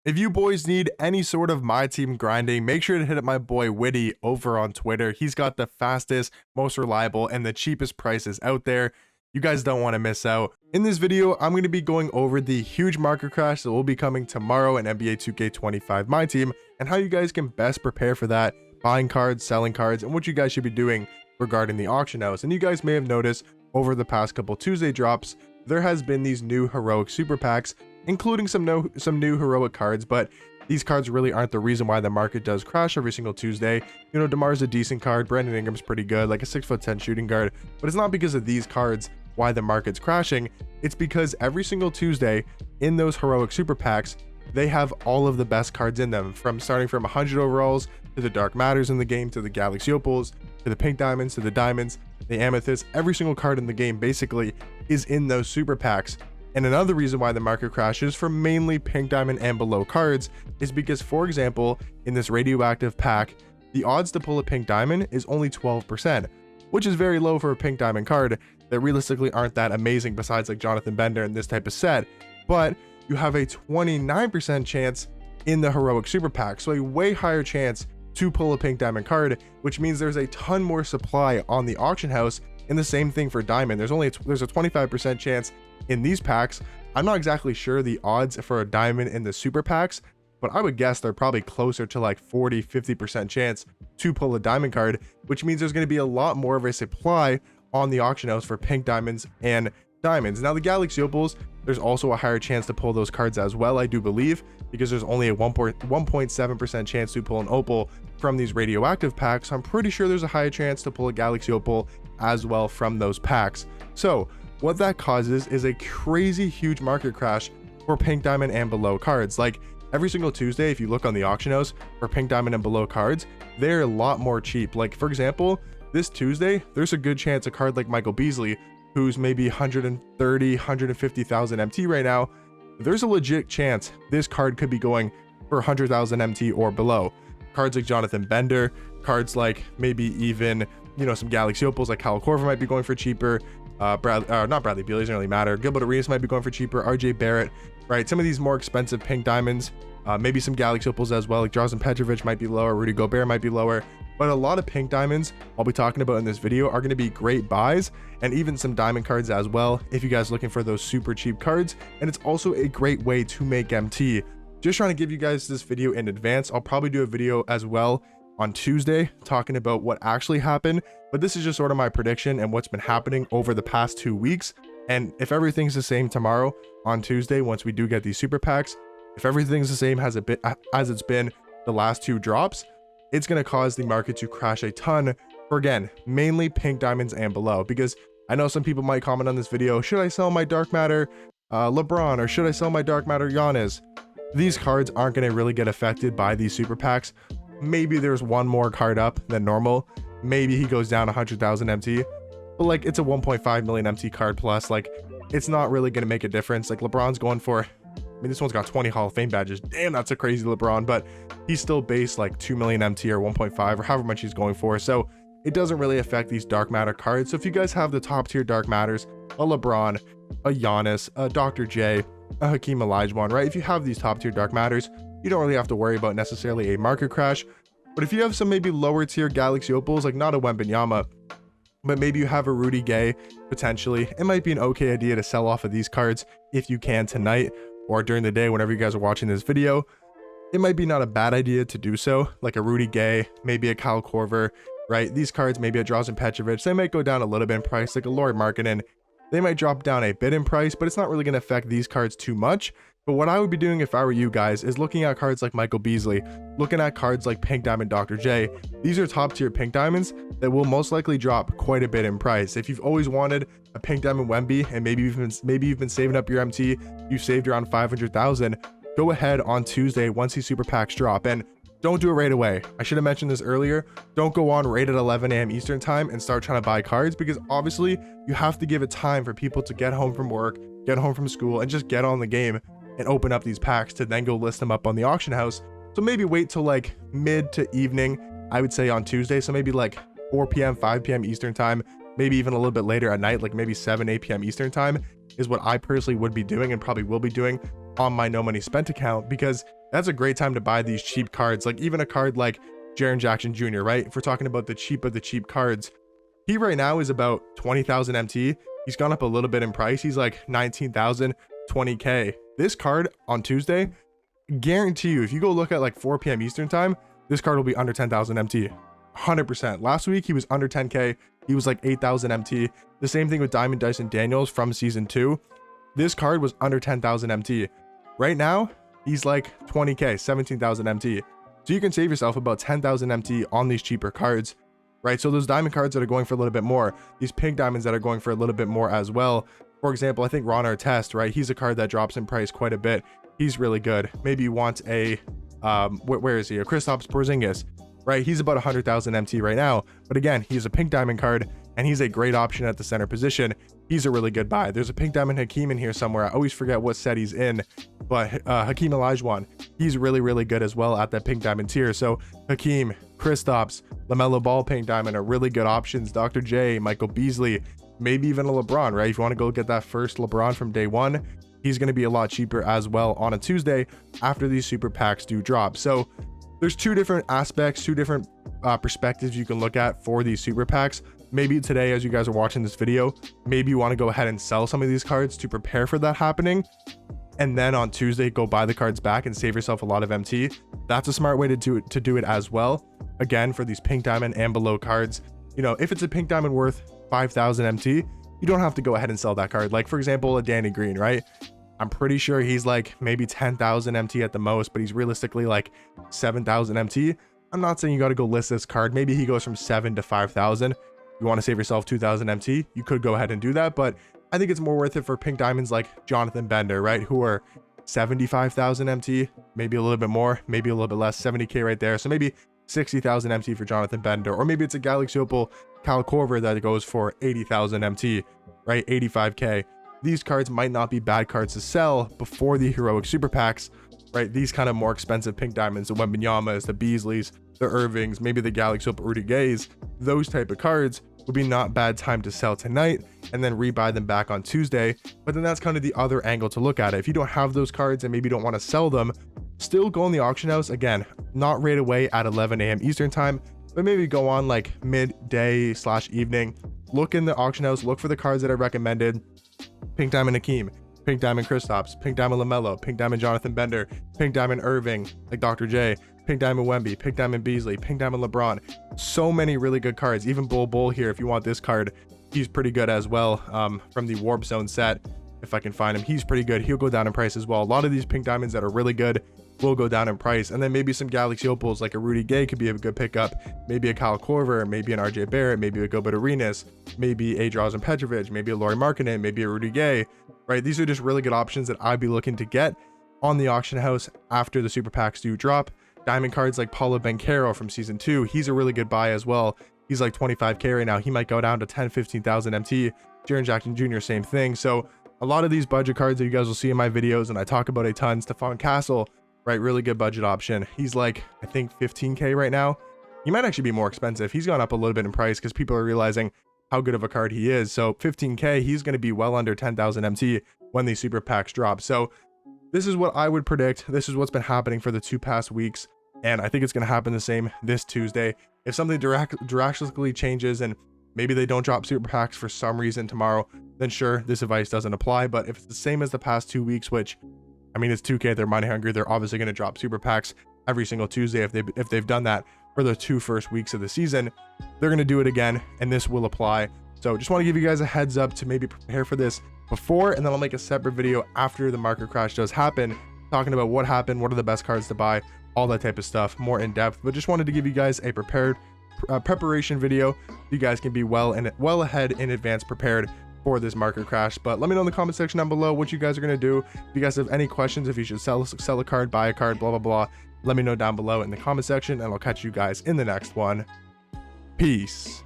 If you boys need any sort of My Team grinding, make sure to hit up my boy Witty over on Twitter. He's got the fastest, most reliable, and the cheapest prices out there. You guys don't want to miss out. In this video, I'm going to be going over the huge market crash that will be coming tomorrow in NBA 2K25 Myteam, and how you guys can best prepare for that, buying cards, selling cards, and what you guys should be doing regarding the auction house. And you guys may have noticed over the past couple Tuesday drops, there has been these new heroic super packs, including some new heroic cards, but these cards really aren't the reason why the market does crash every single Tuesday. You know, DeMar's a decent card, Brandon Ingram's pretty good, like a 6'10" shooting guard, but it's not because of these cards why the market's crashing. It's because every single Tuesday in those heroic super packs, they have all of the best cards in them, from starting from 100 overalls to the dark matters in the game, to the galaxy opals, to the pink diamonds, to the diamonds, the amethyst. Every single card in the game basically is in those super packs. And another reason why the market crashes for mainly pink diamond and below cards is because, for example, in this radioactive pack, the odds to pull a pink diamond is only 12%, which is very low for a pink diamond card that realistically aren't that amazing besides like Jonathan Bender and this type of set. But you have a 29% chance in the heroic super pack, so a way higher chance to pull a pink diamond card, which means there's a ton more supply on the auction house. And the same thing for diamond. There's a 25% chance in these packs. I'm not exactly sure the odds for a diamond in the super packs, but I would guess they're probably closer to like 40-50% chance to pull a diamond card, which means there's going to be a lot more of a supply on the auction house for pink diamonds and diamonds. Now the galaxy opals, there's also a higher chance to pull those cards as well, I do believe, because there's only a 1.7% chance to pull an opal from these radioactive packs. I'm pretty sure there's a higher chance to pull a galaxy opal as well from those packs. So what that causes is a crazy huge market crash for pink diamond and below cards. Like every single Tuesday, if you look on the auction house for pink diamond and below cards, they're a lot more cheap. Like for example, this Tuesday, there's a good chance a card like Michael Beasley, who's maybe 130, 150,000 MT right now, there's a legit chance this card could be going for 100,000 MT or below. Cards like Jonathan Bender, cards like maybe even, you know, some galaxy opals like Kyle Korver might be going for cheaper. Not Bradley Beal, doesn't really matter. Gilbert Arenas might be going for cheaper. RJ Barrett, right? Some of these more expensive pink diamonds, maybe some galaxy opals as well, like Drazen Petrovic might be lower, Rudy Gobert might be lower. But a lot of pink diamonds I'll be talking about in this video are going to be great buys, and even some diamond cards as well if you guys are looking for those super cheap cards. And it's also a great way to make MT. Just trying to give you guys this video in advance. I'll probably do a video as well on Tuesday talking about what actually happened, but this is just sort of my prediction and what's been happening over the past 2 weeks. And if everything's the same tomorrow on Tuesday, once we do get these super packs, if everything's the same as it's been the last 2 drops, it's going to cause the market to crash a ton for, again, mainly pink diamonds and below. Because I know some people might comment on this video, should I sell my dark matter LeBron, or should I sell my dark matter Giannis? These cards aren't going to really get affected by these super packs. Maybe there's one more card up than normal, maybe he goes down 100,000 MT, but like it's a 1.5 million MT card plus, like it's not really going to make a difference. Like LeBron's going for, I mean, this one's got 20 Hall of Fame badges. Damn, that's a crazy LeBron, but he's still based like 2 million MT or 1.5 or however much he's going for. So it doesn't really affect these dark matter cards. So if you guys have the top tier dark matters, a LeBron, a Giannis, a Dr. J, a Hakeem Olajuwon, right? If you have these top tier dark matters, you don't really have to worry about necessarily a market crash. But if you have some maybe lower tier galaxy opals, like not a Wembanyama, but maybe you have a Rudy Gay potentially, it might be an okay idea to sell off of these cards if you can tonight or during the day whenever you guys are watching this video. It might be not a bad idea to do so, like a Rudy Gay, maybe a Kyle Korver, right? These cards, maybe a Drazen Petrovic, they might go down a little bit in price, like a Lauri Markkanen. They might drop down a bit in price, but it's not really going to affect these cards too much. But what I would be doing if I were you guys is looking at cards like Michael Beasley, looking at cards like Pink Diamond Dr. J. These are top tier pink diamonds that will most likely drop quite a bit in price. If you've always wanted a Pink Diamond Wemby and maybe you've been saving up your MT, you've saved around 500,000, go ahead on Tuesday once these super packs drop, and don't do it right away. I should have mentioned this earlier. Don't go on right at 11 a.m. Eastern time and start trying to buy cards, because obviously you have to give it time for people to get home from work, get home from school, and just get on the game and open up these packs to then go list them up on the auction house. So maybe wait till like mid to evening, I would say on Tuesday. So maybe like 4 p.m., 5 p.m. Eastern time, maybe even a little bit later at night, like maybe 7, 8 p.m. Eastern time is what I personally would be doing and probably will be doing on my no money spent account, because that's a great time to buy these cheap cards. Like even a card like Jaren Jackson Jr., right? If we're talking about the cheap of the cheap cards, he right now is about 20,000 MT. He's gone up a little bit in price. He's like 19,000, 20K. This card on Tuesday, guarantee you, if you go look at like 4 p.m. Eastern time, this card will be under 10,000 MT. 100%. Last week, he was under 10K. He was like 8,000 MT. The same thing with Diamond Dyson Daniels from season 2. This card was under 10,000 MT. Right now, he's like 20K, 17,000 MT. So you can save yourself about 10,000 MT on these cheaper cards, right? So those diamond cards that are going for a little bit more, these pink diamonds that are going for a little bit more as well. For example, I think Ron Artest, right? He's a card that drops in price quite a bit. He's really good. Maybe you want a, where is he? A Kristaps Porzingis, right? He's about 100,000 MT right now. But again, he's a pink diamond card and he's a great option at the center position. He's a really good buy. There's a pink diamond Hakeem in here somewhere. I always forget what set he's in, but Hakeem Olajuwon, he's really, really good as well at that pink diamond tier. So Hakeem, Kristaps, LaMelo Ball pink diamond are really good options. Dr. J, Michael Beasley, maybe even a LeBron, right? If you want to go get that first LeBron from day one, he's going to be a lot cheaper as well on a Tuesday after these super packs do drop. So there's two different aspects, two different perspectives you can look at for these super packs. Maybe today, as you guys are watching this video, maybe you want to go ahead and sell some of these cards to prepare for that happening. And then on Tuesday, go buy the cards back and save yourself a lot of MT. That's a smart way to do it as well. Again, for these pink diamond and below cards, you know, if it's a pink diamond worth 5,000 MT, you don't have to go ahead and sell that card. Like for example, a Danny Green, right? I'm pretty sure he's like maybe 10,000 MT at the most, but he's realistically like 7,000 MT. I'm not saying you got to go list this card. Maybe he goes from 7 to 5,000. You want to save yourself 2,000 MT, you could go ahead and do that. But I think it's more worth it for pink diamonds like Jonathan Bender, right? Who are 75,000 MT, maybe a little bit more, maybe a little bit less, 70K right there. So maybe 60,000 MT for Jonathan Bender, or maybe it's a Galaxy Opal Kyle Korver that goes for 80,000 MT, right? 85K. These cards might not be bad cards to sell before the heroic super packs, right? These kind of more expensive pink diamonds, the Wembanyama's, the Beasleys, the Irvings, maybe the Galaxy Opal Rudy Gays, those type of cards would be not bad time to sell tonight and then rebuy them back on Tuesday. But then that's kind of the other angle to look at it. If you don't have those cards and maybe you don't want to sell them, still go in the auction house. Again, not right away at 11 a.m. Eastern time, but maybe go on like midday / evening. Look in the auction house, look for the cards that I recommended. Pink Diamond Hakeem, Pink Diamond Kristaps, Pink Diamond LaMelo, Pink Diamond Jonathan Bender, Pink Diamond Irving, like Dr. J, Pink Diamond Wemby, Pink Diamond Beasley, Pink Diamond LeBron. So many really good cards. Even Bull here, if you want this card, he's pretty good as well. From the Warp Zone set, if I can find him, he's pretty good. He'll go down in price as well. A lot of these pink diamonds that are really good will go down in price. And then maybe some Galaxy Opals like a Rudy Gay could be a good pickup. Maybe a Kyle Korver, maybe an RJ Barrett, maybe a Gobert Arenas, maybe a Drazen Petrovic, maybe a Lauri Markkanen, maybe a Rudy Gay, right? These are just really good options that I'd be looking to get on the auction house after the super packs do drop. Diamond cards like Paulo Banchero from season 2, he's a really good buy as well. He's like 25K right now. He might go down to 10, 15,000 MT. Jaren Jackson Jr., same thing. So a lot of these budget cards that you guys will see in my videos, and I talk about a ton. Stephon Castle, right? Really good budget option. He's like, I think 15K right now. He might actually be more expensive. He's gone up a little bit in price because people are realizing how good of a card he is. So 15K, he's going to be well under 10,000 MT when these super packs drop. So this is what I would predict. This is what's been happening for the 2 past weeks. And I think it's going to happen the same this Tuesday. If something drastically changes and maybe they don't drop super packs for some reason tomorrow, then sure, this advice doesn't apply. But if it's the same as the past 2 weeks, which, I mean, it's 2K, they're money hungry, they're obviously going to drop super packs every single Tuesday. If they've done that for the 2 first weeks of the season, they're going to do it again, and this will apply. So just want to give you guys a heads up to maybe prepare for this before, and then I'll make a separate video after the market crash does happen, talking about what happened, what are the best cards to buy, all that type of stuff, more in depth. But just wanted to give you guys a preparation video. You guys can be well ahead in advance prepared for this market crash. But let me know in the comment section down below what you guys are going to do. If you guys have any questions, if you should sell a card, buy a card, blah blah blah, let me know down below in the comment section, and I'll catch you guys in the next one. Peace.